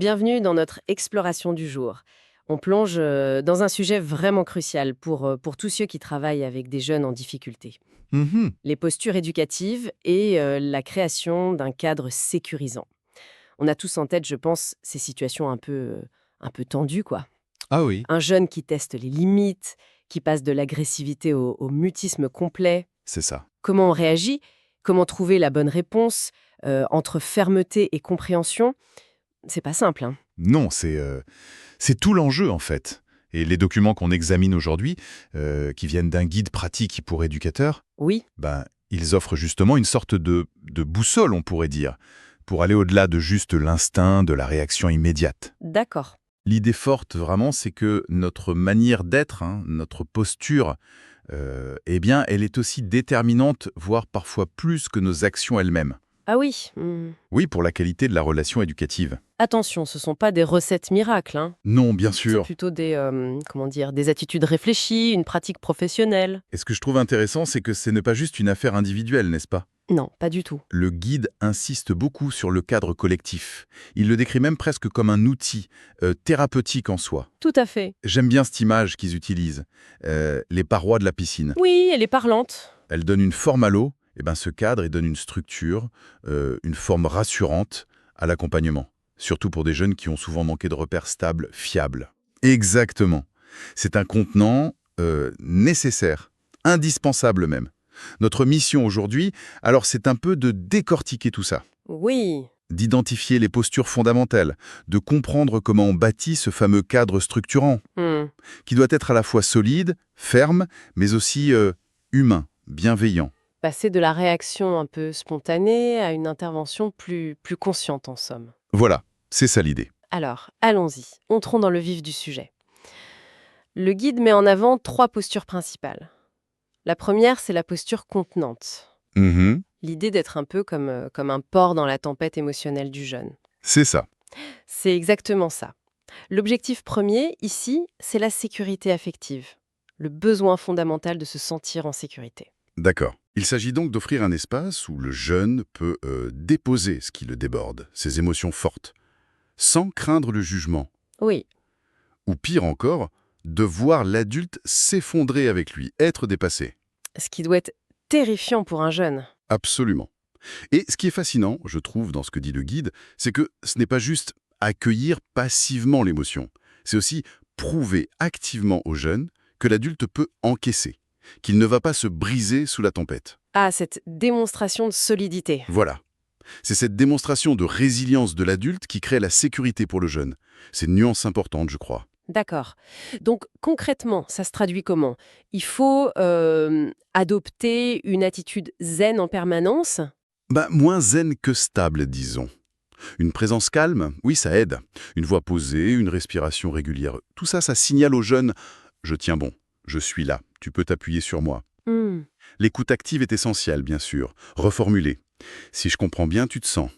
Bienvenue dans notre exploration du jour. On plonge dans un sujet vraiment crucial pour tous ceux qui travaillent avec des jeunes en difficulté. Mhm. Les postures éducatives et la création d'un cadre sécurisant. On a tous en tête, je pense, ces situations un peu tendues, quoi. Ah oui, Un jeune qui teste les limites, qui passe de l'agressivité au mutisme complet. c'est ça. Comment on réagit? Comment trouver la bonne réponse entre fermeté et compréhension? C'est pas simple, hein. Non, c'est tout l'enjeu en fait. Et les documents qu'on examine aujourd'hui, qui viennent d'un guide pratique pour éducateurs, Oui, ben, ils offrent justement une sorte de boussole, on pourrait dire, pour aller au-delà de juste l'instinct, de la réaction immédiate. d'accord. L'idée forte, vraiment, c'est que notre manière d'être, notre posture, eh bien, elle est aussi déterminante, voire parfois plus que nos actions elles-mêmes. Ah oui, Oui, pour la qualité de la relation éducative. attention, ce sont pas des recettes miracles, hein. Non, bien C'est sûr. plutôt comment dire, des attitudes réfléchies, une pratique professionnelle. Et ce que je trouve intéressant, c'est que ce n'est pas juste une affaire individuelle, n'est-ce pas? Non, pas du tout. Le guide insiste beaucoup sur le cadre collectif. Il le décrit même presque comme un outil thérapeutique en soi. Tout à fait. J'aime bien cette image qu'ils utilisent, les parois de la piscine. Oui, elle est parlante. Elles donnent une forme à l'eau, et ben ce cadre, il donne une structure, une forme rassurante à l'accompagnement. Surtout pour des jeunes qui ont souvent manqué de repères stables, fiables. Exactement. C'est un contenant nécessaire, indispensable même. Notre mission aujourd'hui, alors c'est un peu de décortiquer tout ça, Oui, d'identifier les postures fondamentales, de comprendre comment on bâtit ce fameux cadre structurant, hmm. qui doit être à la fois solide, ferme, mais aussi humain, bienveillant. Passer de la réaction un peu spontanée à une intervention plus consciente en somme. Voilà, c'est ça l'idée. Alors, allons-y, entrons dans le vif du sujet. Le guide met en avant 3 postures principales. La première, c'est la posture contenante. Mhm, L'idée d'être un peu comme un port dans la tempête émotionnelle du jeune. c'est ça. C'est exactement ça. L'objectif premier, ici, c'est la sécurité affective, le besoin fondamental de se sentir en sécurité. D'accord. Il s'agit donc d'offrir un espace où le jeune peut déposer ce qui le déborde, ses émotions fortes, sans craindre le jugement. Oui, Ou pire encore, de voir l'adulte s'effondrer avec lui, être dépassé. ce qui doit être terrifiant pour un jeune. Absolument. Et ce qui est fascinant, je trouve, dans ce que dit le guide, c'est que ce n'est pas juste accueillir passivement l'émotion, c'est aussi prouver activement au jeune que l'adulte peut encaisser, qu'il ne va pas se briser sous la tempête. Ah, cette démonstration de solidité. Voilà. C'est cette démonstration de résilience de l'adulte qui crée la sécurité pour le jeune. C'est une nuance importante, je crois. D'accord. Donc concrètement, ça se traduit comment? Il faut adopter une attitude zen en permanence? Moins zen que stable, disons. Une présence calme, oui, ça aide. Une voix posée, une respiration régulière. Tout ça, ça signale au jeune je tiens bon, je suis là, tu peux t'appuyer sur moi. Hmm. L'écoute active est essentielle, bien sûr. Reformuler. Si je comprends bien, tu te sens.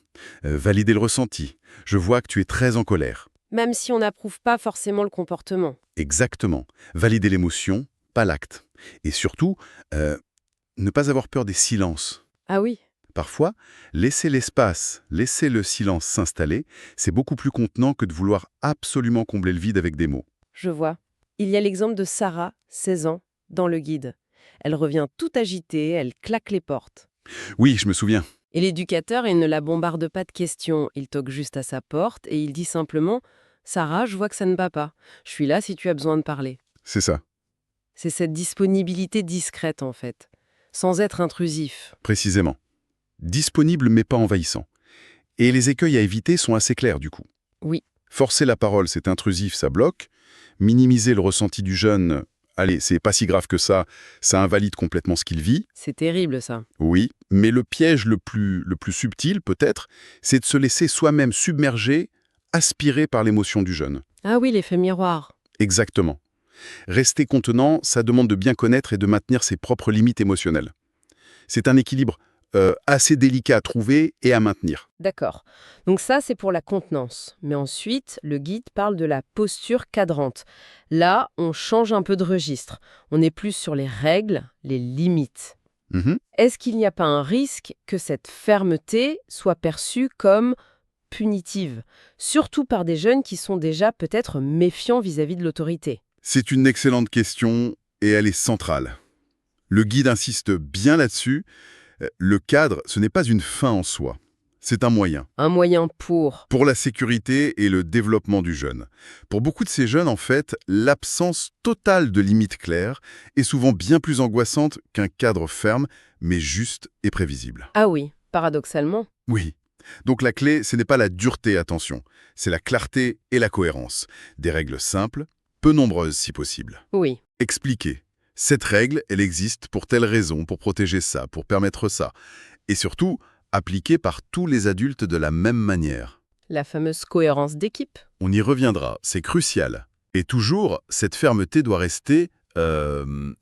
Valider le ressenti. Je vois que tu es très en colère. Même si on n'approuve pas forcément le comportement. Exactement. Valider l'émotion, pas l'acte. Et surtout, ne pas avoir peur des silences. Ah oui, Parfois, laisser l'espace, laisser le silence s'installer, c'est beaucoup plus contenant que de vouloir absolument combler le vide avec des mots. je vois. Il y a l'exemple de Sarah, 16 ans, dans le guide. Elle revient toute agitée, elle claque les portes. Oui, je me souviens. Et l'éducateur, il ne la bombarde pas de questions. Il toque juste à sa porte et il dit simplement « Sarah, je vois que ça ne va pas. Je suis là si tu as besoin de parler. » C'est ça, C'est cette disponibilité discrète, en fait, sans être intrusif. précisément. Disponible mais pas envahissant. Et les écueils à éviter sont assez clairs du coup. Oui, Forcer la parole, c'est intrusif, ça bloque. Minimiser le ressenti du jeune, allez, c'est pas si grave que ça invalide complètement ce qu'il vit. c'est terrible, ça. Oui, mais le piège le plus subtil, peut-être, c'est de se laisser soi-même submerger, aspiré par l'émotion du jeune. Ah oui, l'effet miroir. Exactement. Rester contenant, ça demande de bien connaître et de maintenir ses propres limites émotionnelles. C'est un équilibre assez délicat à trouver et à maintenir. D'accord. Donc ça, c'est pour la contenance. Mais ensuite, le guide parle de la posture cadrante. Là, on change un peu de registre. On est plus sur les règles, les limites. Mhm. Est-ce qu'il n'y a pas un risque que cette fermeté soit perçue comme punitive, surtout par des jeunes qui sont déjà peut-être méfiants vis-à-vis de l'autorité? C'est une excellente question et elle est centrale. Le guide insiste bien là-dessus. Le cadre, ce n'est pas une fin en soi. C'est un moyen. Un moyen pour... Pour la sécurité et le développement du jeune. Pour beaucoup de ces jeunes, en fait, l'absence totale de limites claires est souvent bien plus angoissante qu'un cadre ferme, mais juste et prévisible. Ah oui, paradoxalement. Oui. Donc la clé, ce n'est pas la dureté, attention. C'est la clarté et la cohérence. Des règles simples, peu nombreuses si possible. Oui. Expliquer. Cette règle, elle existe pour telle raison, pour protéger ça, pour permettre ça. Et surtout, appliquée par tous les adultes de la même manière. La fameuse cohérence d'équipe. On y reviendra, c'est crucial. Et toujours, cette fermeté doit rester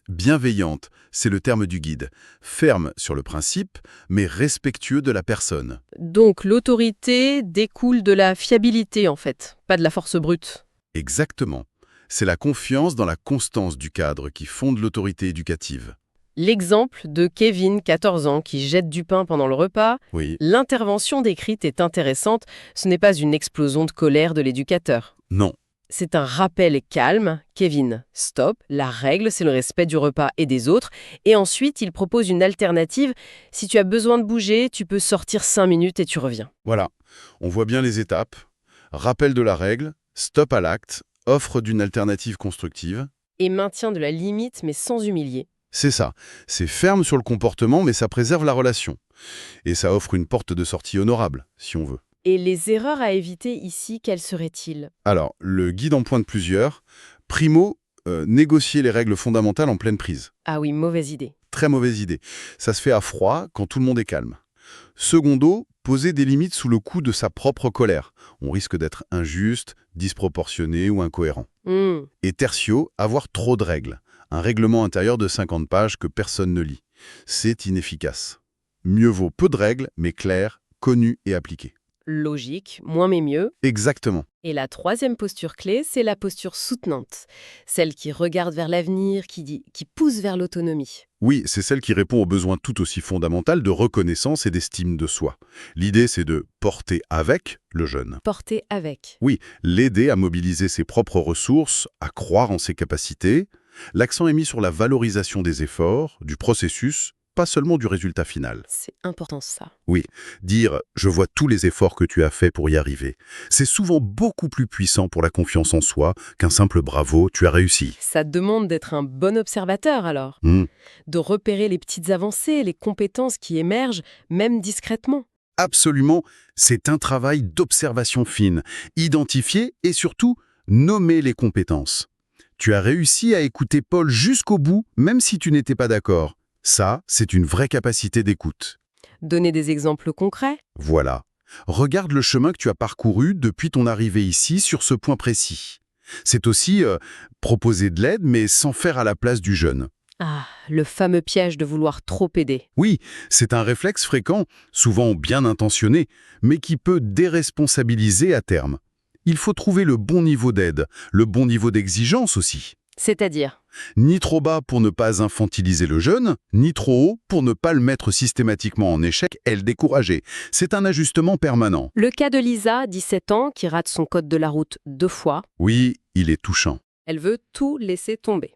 bienveillante, c'est le terme du guide. Ferme sur le principe, mais respectueux de la personne. Donc l'autorité découle de la fiabilité en fait, pas de la force brute. Exactement. C'est la confiance dans la constance du cadre qui fonde l'autorité éducative. L'exemple de Kevin, 14 ans, qui jette du pain pendant le repas, Oui. l'intervention décrite est intéressante, ce n'est pas une explosion de colère de l'éducateur. Non. C'est un rappel calme. Kevin, stop, la règle, c'est le respect du repas et des autres. Et ensuite, il propose une alternative. Si tu as besoin de bouger, tu peux sortir 5 minutes et tu reviens. Voilà. On voit bien les étapes. Rappel de la règle, stop à l'acte, offre d'une alternative constructive. Et maintien de la limite, mais sans humilier. C'est ça. C'est ferme sur le comportement, mais ça préserve la relation. Et ça offre une porte de sortie honorable, si on veut. Et les erreurs à éviter ici, quelles seraient-ils? Alors, le guide en pointe plusieurs. Primo, négocier les règles fondamentales en pleine prise. Ah oui, mauvaise idée. Très mauvaise idée. Ça se fait à froid, quand tout le monde est calme. Secondo, poser des limites sous le coup de sa propre colère. On risque d'être injuste, disproportionné ou incohérent. Et tertio, avoir trop de règles. Un règlement intérieur de 50 pages que personne ne lit. C'est inefficace. Mieux vaut peu de règles, mais claires, connues et appliquées. Logique, moins mais mieux. Exactement. Et la troisième posture clé, c'est la posture soutenante. Celle qui regarde vers l'avenir, qui pousse vers l'autonomie. Oui, c'est celle qui répond aux besoins tout aussi fondamentaux de reconnaissance et d'estime de soi. L'idée, c'est de porter avec le jeune. Porter avec. Oui, l'aider à mobiliser ses propres ressources, à croire en ses capacités. L'accent est mis sur la valorisation des efforts, du processus, pas seulement du résultat final. C'est important ça. Oui, dire « je vois tous les efforts que tu as faits pour y arriver », c'est souvent beaucoup plus puissant pour la confiance en soi qu'un simple « bravo, tu as réussi ». Ça demande d'être un bon observateur alors, de repérer les petites avancées, les compétences qui émergent, même discrètement. Absolument, c'est un travail d'observation fine, identifier et surtout nommer les compétences. Tu as réussi à écouter Paul jusqu'au bout, même si tu n'étais pas d'accord. Ça, c'est une vraie capacité d'écoute. Donner des exemples concrets? Voilà. Regarde le chemin que tu as parcouru depuis ton arrivée ici sur ce point précis. C'est aussi proposer de l'aide, mais sans faire à la place du jeune. Ah, le fameux piège de vouloir trop aider. Oui, c'est un réflexe fréquent, souvent bien intentionné, mais qui peut déresponsabiliser à terme. Il faut trouver le bon niveau d'aide, le bon niveau d'exigence aussi. C'est-à-dire? Ni trop bas pour ne pas infantiliser le jeune, ni trop haut pour ne pas le mettre systématiquement en échec et le décourager. C'est un ajustement permanent. Le cas de Lisa, 17 ans, qui rate son code de la route 2 fois. Oui, il est touchant. Elle veut tout laisser tomber.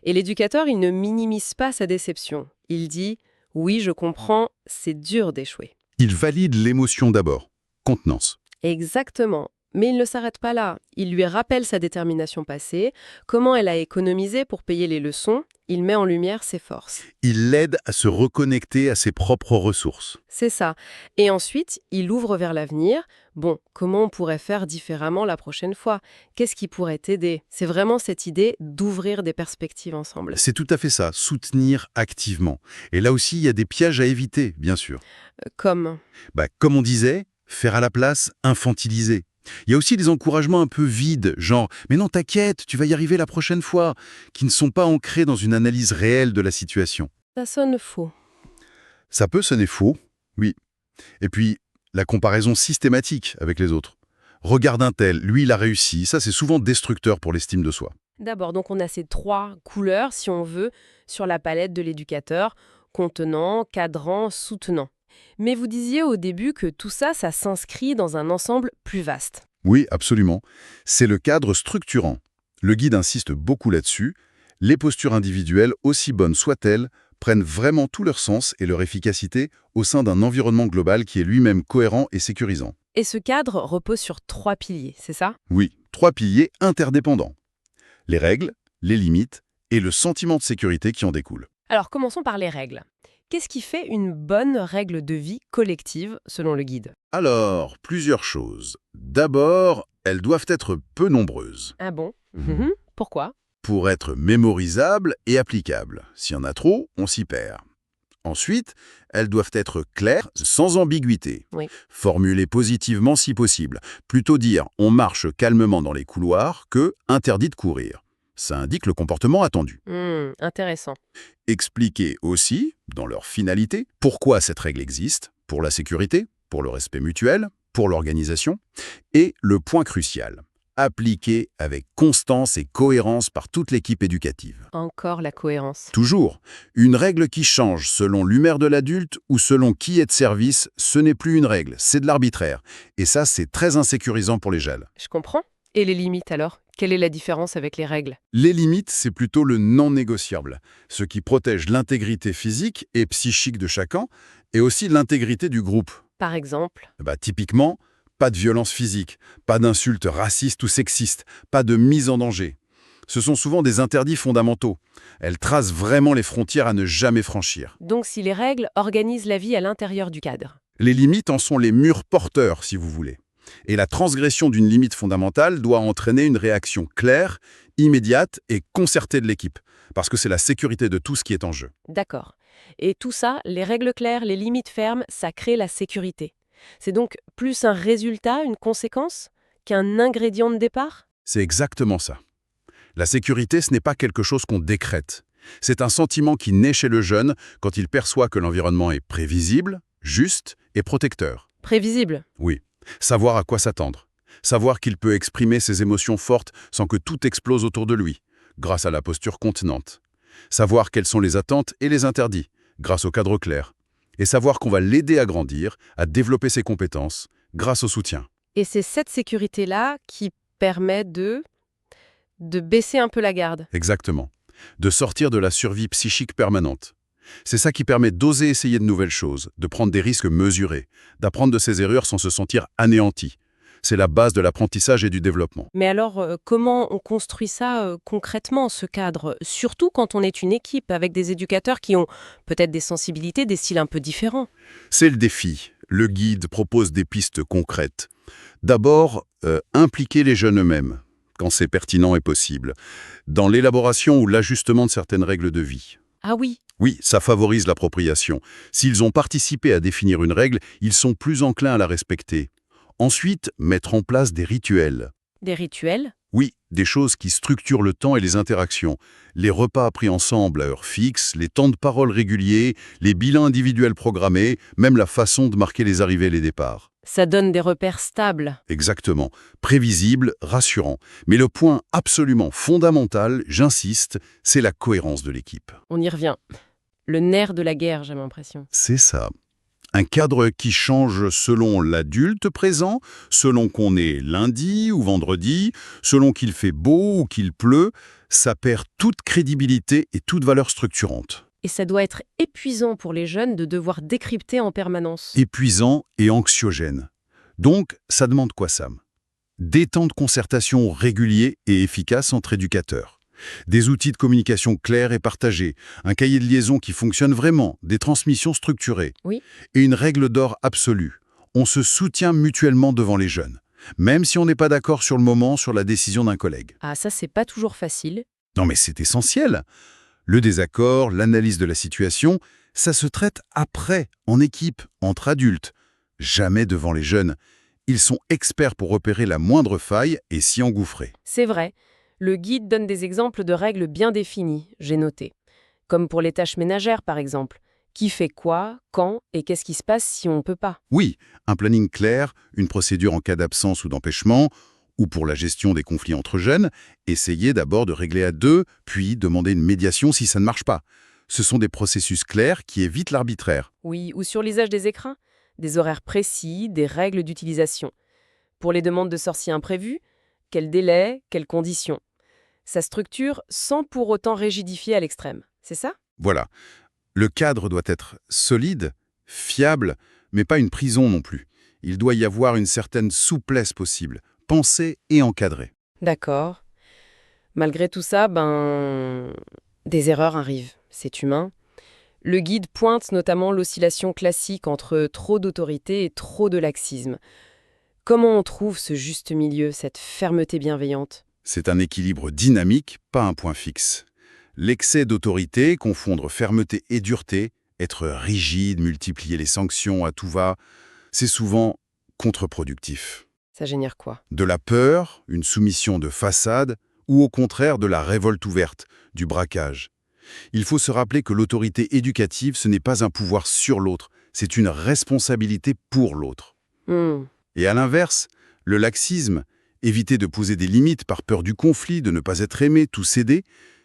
Et l'éducateur, il ne minimise pas sa déception. Il dit « Oui, je comprends, c'est dur d'échouer. » Il valide l'émotion d'abord. Contenance. Exactement. Mais il ne s'arrête pas là. Il lui rappelle sa détermination passée, comment elle a économisé pour payer les leçons. Il met en lumière ses forces. Il l'aide à se reconnecter à ses propres ressources. C'est ça. Et ensuite, il ouvre vers l'avenir. Bon, comment on pourrait faire différemment la prochaine fois? Qu'est-ce qui pourrait t'aider? C'est vraiment cette idée d'ouvrir des perspectives ensemble. C'est tout à fait ça, soutenir activement. Et là aussi, il y a des pièges à éviter, bien sûr. Comme Comme on disait, faire à la place, infantiliser. Il y a aussi des encouragements un peu vides, genre « mais non, t'inquiète, tu vas y arriver la prochaine fois », qui ne sont pas ancrés dans une analyse réelle de la situation. ça sonne faux. Ça peut sonner faux, oui. Et puis, la comparaison systématique avec les autres. Regarde un tel, lui il a réussi, ça c'est souvent destructeur pour l'estime de soi. D'abord, donc on a ces 3 couleurs, si on veut, sur la palette de l'éducateur, contenant, cadrant, soutenant. Mais vous disiez au début que tout ça, ça s'inscrit dans un ensemble plus vaste. Oui, absolument. C'est le cadre structurant. Le guide insiste beaucoup là-dessus. Les postures individuelles, aussi bonnes soient-elles, prennent vraiment tout leur sens et leur efficacité au sein d'un environnement global qui est lui-même cohérent et sécurisant. Et ce cadre repose sur 3 piliers, c'est ça? Oui, 3 piliers interdépendants. Les règles, les limites et le sentiment de sécurité qui en découle. Alors commençons par les règles. Qu'est-ce qui fait une bonne règle de vie collective selon le guide? Alors, plusieurs choses. D'abord, elles doivent être peu nombreuses. Ah bon? Mhm. Pourquoi? Pour être mémorisables et applicables. S'il y en a trop, on s'y perd. Ensuite, elles doivent être claires, sans ambiguïté. Oui. Formulées positivement si possible. Plutôt dire « on marche calmement dans les couloirs » que « interdit de courir ». Ça indique le comportement attendu. Intéressant. Expliquer aussi, dans leur finalité, pourquoi cette règle existe, pour la sécurité, pour le respect mutuel, pour l'organisation, et le point crucial, appliquer avec constance et cohérence par toute l'équipe éducative. Encore la cohérence. Toujours, une règle qui change selon l'humeur de l'adulte ou selon qui est de service, ce n'est plus une règle, c'est de l'arbitraire. Et ça, c'est très insécurisant pour les jeunes. Je comprends. Et les limites alors? Quelle est la différence avec les règles? Les limites, c'est plutôt le non négociable, ce qui protège l'intégrité physique et psychique de chacun, et aussi l'intégrité du groupe. Par exemple? Typiquement, pas de violence physique, pas d'insultes racistes ou sexistes, pas de mise en danger. Ce sont souvent des interdits fondamentaux. Elles tracent vraiment les frontières à ne jamais franchir. Donc si les règles organisent la vie à l'intérieur du cadre. Les limites en sont les murs porteurs, si vous voulez. Et la transgression d'une limite fondamentale doit entraîner une réaction claire, immédiate et concertée de l'équipe, parce que c'est la sécurité de tout ce qui est en jeu. D'accord. Et tout ça, les règles claires, les limites fermes, ça crée la sécurité. C'est donc plus un résultat, une conséquence, qu'un ingrédient de départ? C'est exactement ça. La sécurité, ce n'est pas quelque chose qu'on décrète. C'est un sentiment qui naît chez le jeune quand il perçoit que l'environnement est prévisible, juste et protecteur. Prévisible. Oui. Savoir à quoi s'attendre. Savoir qu'il peut exprimer ses émotions fortes sans que tout explose autour de lui, grâce à la posture contenante. Savoir quelles sont les attentes et les interdits, grâce au cadre clair. Et savoir qu'on va l'aider à grandir, à développer ses compétences, grâce au soutien. Et c'est cette sécurité-là qui permet de baisser un peu la garde. Exactement. De sortir de la survie psychique permanente. C'est ça qui permet d'oser essayer de nouvelles choses, de prendre des risques mesurés, d'apprendre de ses erreurs sans se sentir anéanti. C'est la base de l'apprentissage et du développement. Mais alors, comment on construit ça concrètement, ce cadre? Surtout quand on est une équipe avec des éducateurs qui ont peut-être des sensibilités, des styles un peu différents. C'est le défi. Le guide propose des pistes concrètes. D'abord, impliquer les jeunes eux-mêmes, quand c'est pertinent et possible, dans l'élaboration ou l'ajustement de certaines règles de vie. Ah oui. Oui, ça favorise l'appropriation. S'ils ont participé à définir une règle, ils sont plus enclins à la respecter. Ensuite, mettre en place des rituels. Des rituels? Oui, des choses qui structurent le temps et les interactions. Les repas pris ensemble à heure fixe, les temps de parole réguliers, les bilans individuels programmés, même la façon de marquer les arrivées et les départs. Ça donne des repères stables. Exactement. Prévisible, rassurant. Mais le point absolument fondamental, j'insiste, c'est la cohérence de l'équipe. On y revient. Le nerf de la guerre, j'ai l'impression. C'est ça. Un cadre qui change selon l'adulte présent, selon qu'on est lundi ou vendredi, selon qu'il fait beau ou qu'il pleut, ça perd toute crédibilité et toute valeur structurante. Et ça doit être épuisant pour les jeunes de devoir décrypter en permanence. Épuisant et anxiogène. Donc, ça demande quoi, Sam? Des temps de concertation réguliers et efficaces entre éducateurs. Des outils de communication clairs et partagés, un cahier de liaison qui fonctionne vraiment, des transmissions structurées. Oui. Et une règle d'or absolue. On se soutient mutuellement devant les jeunes, même si on n'est pas d'accord sur le moment sur la décision d'un collègue. Ah, ça, c'est pas toujours facile. Non mais c'est essentiel. Le désaccord, l'analyse de la situation, ça se traite après, en équipe, entre adultes. Jamais devant les jeunes. Ils sont experts pour repérer la moindre faille et s'y engouffrer. C'est vrai. Le guide donne des exemples de règles bien définies, j'ai noté. Comme pour les tâches ménagères, par exemple. Qui fait quoi, quand et qu'est-ce qui se passe si on ne peut pas? Oui, un planning clair, une procédure en cas d'absence ou d'empêchement, ou pour la gestion des conflits entre jeunes, essayez d'abord de régler à deux, puis demander une médiation si ça ne marche pas. ce sont des processus clairs qui évitent l'arbitraire. Oui, ou sur l'usage des écrins, des horaires précis, des règles d'utilisation. Pour les demandes de sortie imprévues, quels délais, quelles conditions. Ça structure sans pour autant rigidifier à l'extrême, c'est ça? Voilà. Le cadre doit être solide, fiable, mais pas une prison non plus. Il doit y avoir une certaine souplesse possible, pensée et encadrée. D'accord. Malgré tout ça, des erreurs arrivent, c'est humain. Le guide pointe notamment l'oscillation classique entre trop d'autorité et trop de laxisme. Comment on trouve ce juste milieu, cette fermeté bienveillante? C'est un équilibre dynamique, pas un point fixe. L'excès d'autorité, confondre fermeté et dureté, être rigide, multiplier les sanctions à tout va, c'est souvent contre-productif. Ça génère quoi? De la peur, une soumission de façade, ou au contraire de la révolte ouverte, du braquage. Il faut se rappeler que l'autorité éducative, ce n'est pas un pouvoir sur l'autre, c'est une responsabilité pour l'autre. Et à l'inverse, le laxisme, éviter de poser des limites par peur du conflit, de ne pas être aimé, tout céder,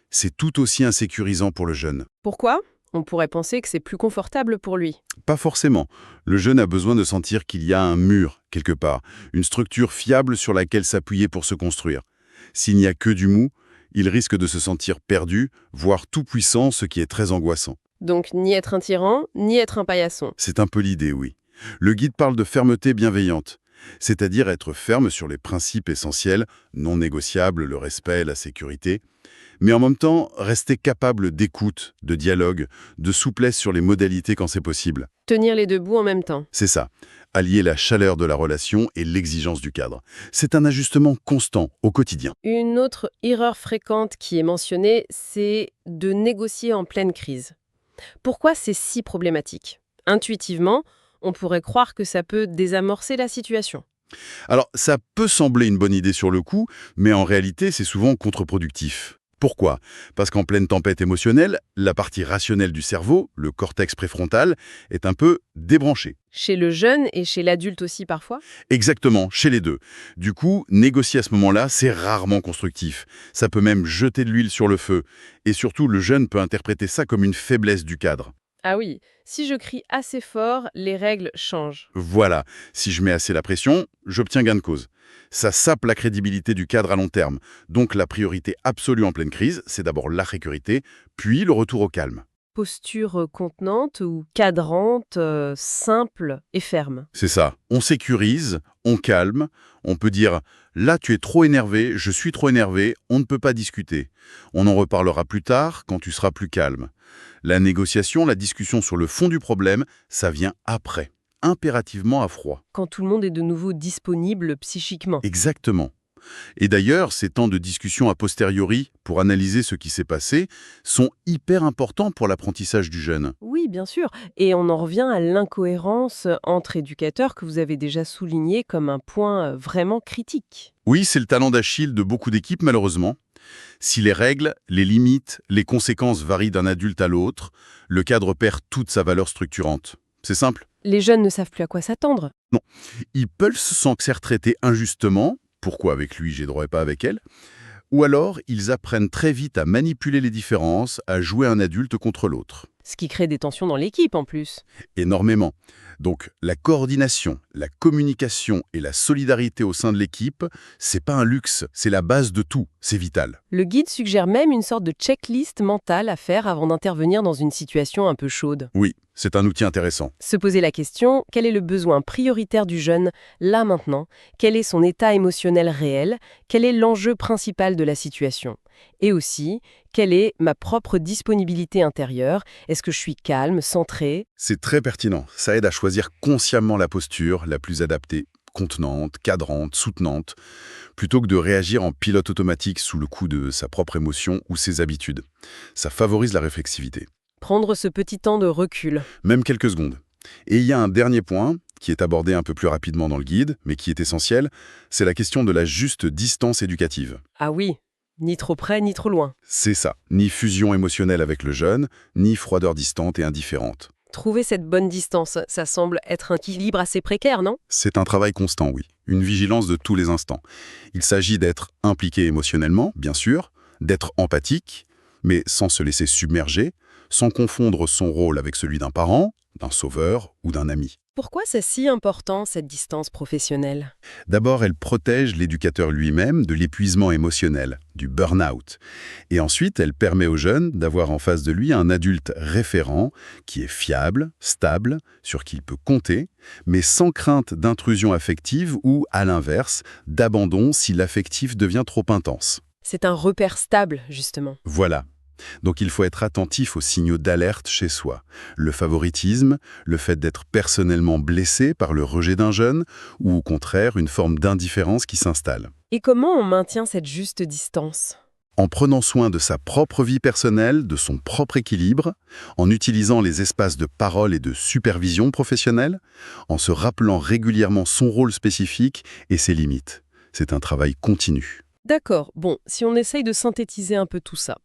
c'est tout aussi insécurisant pour le jeune. Pourquoi? On pourrait penser que c'est plus confortable pour lui. Pas forcément. Le jeune a besoin de sentir qu'il y a un mur, quelque part, une structure fiable sur laquelle s'appuyer pour se construire. S'il n'y a que du mou, il risque de se sentir perdu, voire tout puissant, ce qui est très angoissant. Donc ni être un tyran, ni être un paillasson. C'est un peu l'idée, oui. Le guide parle de fermeté bienveillante, c'est-à-dire être ferme sur les principes essentiels, non négociables, le respect, la sécurité, mais en même temps rester capable d'écoute, de dialogue, de souplesse sur les modalités quand c'est possible. Tenir les deux bouts en même temps. C'est ça, allier la chaleur de la relation et l'exigence du cadre. C'est un ajustement constant au quotidien. Une autre erreur fréquente qui est mentionnée, c'est de négocier en pleine crise. Pourquoi c'est si problématique? Intuitivement, on pourrait croire que ça peut désamorcer la situation. Alors, ça peut sembler une bonne idée sur le coup, mais en réalité, c'est souvent contre-productif. Pourquoi? Parce qu'en pleine tempête émotionnelle, la partie rationnelle du cerveau, le cortex préfrontal, est un peu débranchée. Chez le jeune et chez l'adulte aussi parfois? Exactement, chez les deux. Du coup, négocier à ce moment-là, c'est rarement constructif. Ça peut même jeter de l'huile sur le feu. Et surtout, le jeune peut interpréter ça comme une faiblesse du cadre. Ah oui, si je crie assez fort, les règles changent. Voilà, si je mets assez la pression, j'obtiens gain de cause. Ça sape la crédibilité du cadre à long terme. Donc la priorité absolue en pleine crise, c'est d'abord la sécurité, puis le retour au calme. Posture contenante ou cadrante, simple et ferme. C'est ça. On sécurise, on calme, on peut dire « là tu es trop énervé, je suis trop énervé, on ne peut pas discuter. On en reparlera plus tard quand tu seras plus calme. » La négociation, la discussion sur le fond du problème, ça vient après, impérativement à froid. Quand tout le monde est de nouveau disponible psychiquement. Exactement. Et d'ailleurs, ces temps de discussion a posteriori, pour analyser ce qui s'est passé, sont hyper importants pour l'apprentissage du jeune. Oui, bien sûr. Et on en revient à l'incohérence entre éducateurs que vous avez déjà souligné comme un point vraiment critique. Oui, c'est le talent d'Achille de beaucoup d'équipes, malheureusement. Si les règles, les limites, les conséquences varient d'un adulte à l'autre, le cadre perd toute sa valeur structurante. C'est simple. Les jeunes ne savent plus à quoi s'attendre. Non. Ils peuvent se sentir traités injustement, pourquoi avec lui j'ai droit et pas avec elle, ou alors ils apprennent très vite à manipuler les différences, à jouer un adulte contre l'autre. Ce qui crée des tensions dans l'équipe en plus. Énormément. Donc la coordination, la communication et la solidarité au sein de l'équipe, c'est pas un luxe, c'est la base de tout, c'est vital. Le guide suggère même une sorte de checklist mentale à faire avant d'intervenir dans une situation un peu chaude. Oui, c'est un outil intéressant. Se poser la question, quel est le besoin prioritaire du jeune, là maintenant? Quel est son état émotionnel réel? Quel est l'enjeu principal de la situation? Et aussi, quelle est ma propre disponibilité intérieure? Est-ce que je suis calme, centré? C'est très pertinent. Ça aide à choisir consciemment la posture la plus adaptée, contenante, cadrante, soutenante, plutôt que de réagir en pilote automatique sous le coup de sa propre émotion ou ses habitudes. Ça favorise la réflexivité. Prendre ce petit temps de recul. Même quelques secondes. Et il y a un dernier point, qui est abordé un peu plus rapidement dans le guide, mais qui est essentiel, c'est la question de la juste distance éducative. Ah oui, ni trop près, ni trop loin. C'est ça. Ni fusion émotionnelle avec le jeune, ni froideur distante et indifférente. Trouver cette bonne distance, ça semble être un équilibre assez précaire, non? C'est un travail constant, oui. Une vigilance de tous les instants. Il s'agit d'être impliqué émotionnellement, bien sûr, d'être empathique, mais sans se laisser submerger, sans confondre son rôle avec celui d'un parent, d'un sauveur ou d'un ami. Pourquoi c'est si important, cette distance professionnelle? D'abord, elle protège l'éducateur lui-même de l'épuisement émotionnel, du burn-out. Et ensuite, elle permet au jeune d'avoir en face de lui un adulte référent qui est fiable, stable, sur qui il peut compter, mais sans crainte d'intrusion affective ou, à l'inverse, d'abandon si l'affectif devient trop intense. C'est un repère stable, justement. Voilà. Donc il faut être attentif aux signaux d'alerte chez soi. Le favoritisme, le fait d'être personnellement blessé par le rejet d'un jeune, ou au contraire une forme d'indifférence qui s'installe. Et comment on maintient cette juste distance? En prenant soin de sa propre vie personnelle, de son propre équilibre, en utilisant les espaces de parole et de supervision professionnelle, en se rappelant régulièrement son rôle spécifique et ses limites. C'est un travail continu. D'accord, bon, si on essaye de synthétiser un peu tout ça.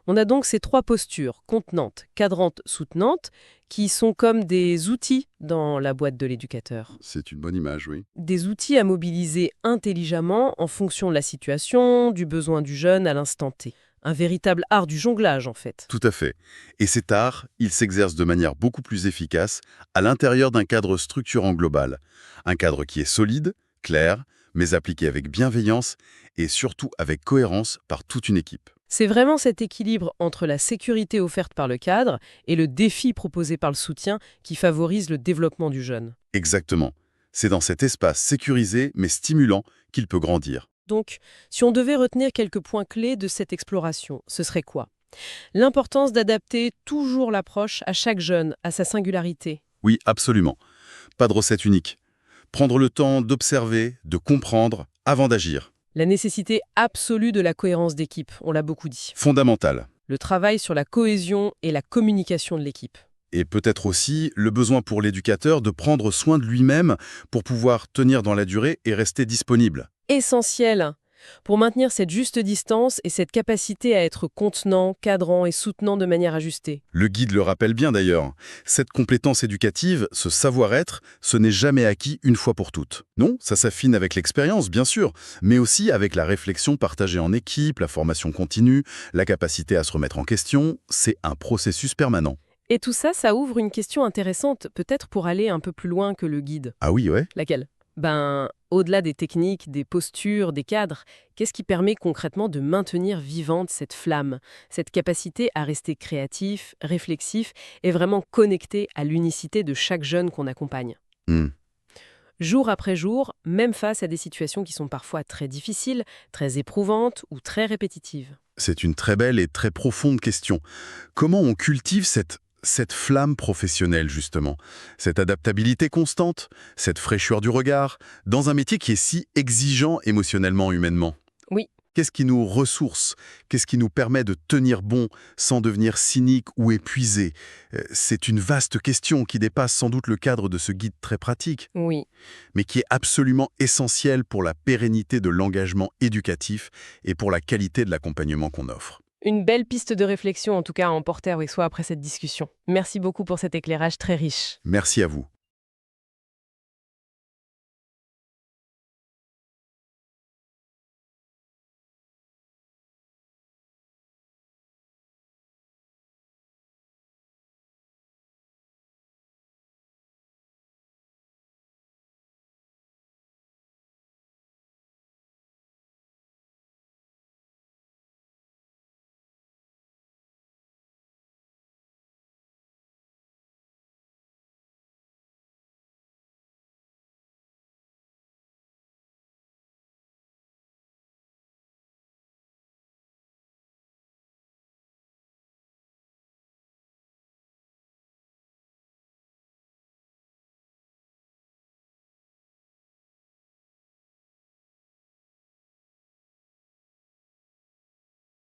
On a donc ces trois postures, contenante, cadrante, soutenante, qui sont comme des outils dans la boîte de l'éducateur. C'est une bonne image, oui. Des outils à mobiliser intelligemment en fonction de la situation, du besoin du jeune à l'instant T. Un véritable art du jonglage, en fait. Tout à fait. Et cet art, il s'exerce de manière beaucoup plus efficace à l'intérieur d'un cadre structurant global. Un cadre qui est solide, clair, mais appliqué avec bienveillance et surtout avec cohérence par toute une équipe. C'est vraiment cet équilibre entre la sécurité offerte par le cadre et le défi proposé par le soutien qui favorise le développement du jeune. Exactement. C'est dans cet espace sécurisé mais stimulant qu'il peut grandir. Donc, si on devait retenir quelques points clés de cette exploration, ce serait quoi? L'importance d'adapter toujours l'approche à chaque jeune, à sa singularité. Oui, absolument. Pas de recette unique. Prendre le temps d'observer, de comprendre, avant d'agir. La nécessité absolue de la cohérence d'équipe, on l'a beaucoup dit. Fondamental. Le travail sur la cohésion et la communication de l'équipe. Et peut-être aussi le besoin pour l'éducateur de prendre soin de lui-même pour pouvoir tenir dans la durée et rester disponible. Essentiel pour maintenir cette juste distance et cette capacité à être contenant, cadrant et soutenant de manière ajustée. Le guide le rappelle bien d'ailleurs. Cette compétence éducative, ce savoir-être, ce n'est jamais acquis une fois pour toutes. Non, ça s'affine avec l'expérience, bien sûr, mais aussi avec la réflexion partagée en équipe, la formation continue, la capacité à se remettre en question. C'est un processus permanent. Et tout ça, ça ouvre une question intéressante, peut-être pour aller un peu plus loin que le guide. Ah oui, ouais. Laquelle? Au-delà des techniques, des postures, des cadres, qu'est-ce qui permet concrètement de maintenir vivante cette flamme, cette capacité à rester créatif, réflexif et vraiment connecté à l'unicité de chaque jeune qu'on accompagne? Jour après jour, même face à des situations qui sont parfois très difficiles, très éprouvantes ou très répétitives. C'est une très belle et très profonde question. Comment on cultive cette flamme professionnelle, justement, cette adaptabilité constante, cette fraîcheur du regard, dans un métier qui est si exigeant émotionnellement, humainement? Oui. Qu'est-ce qui nous ressource? Qu'est-ce qui nous permet de tenir bon sans devenir cynique ou épuisé? C'est une vaste question qui dépasse sans doute le cadre de ce guide très pratique, Oui. mais qui est absolument essentielle pour la pérennité de l'engagement éducatif et pour la qualité de l'accompagnement qu'on offre. Une belle piste de réflexion en tout cas à emporter avec soi après cette discussion. Merci beaucoup pour cet éclairage très riche. Merci à vous.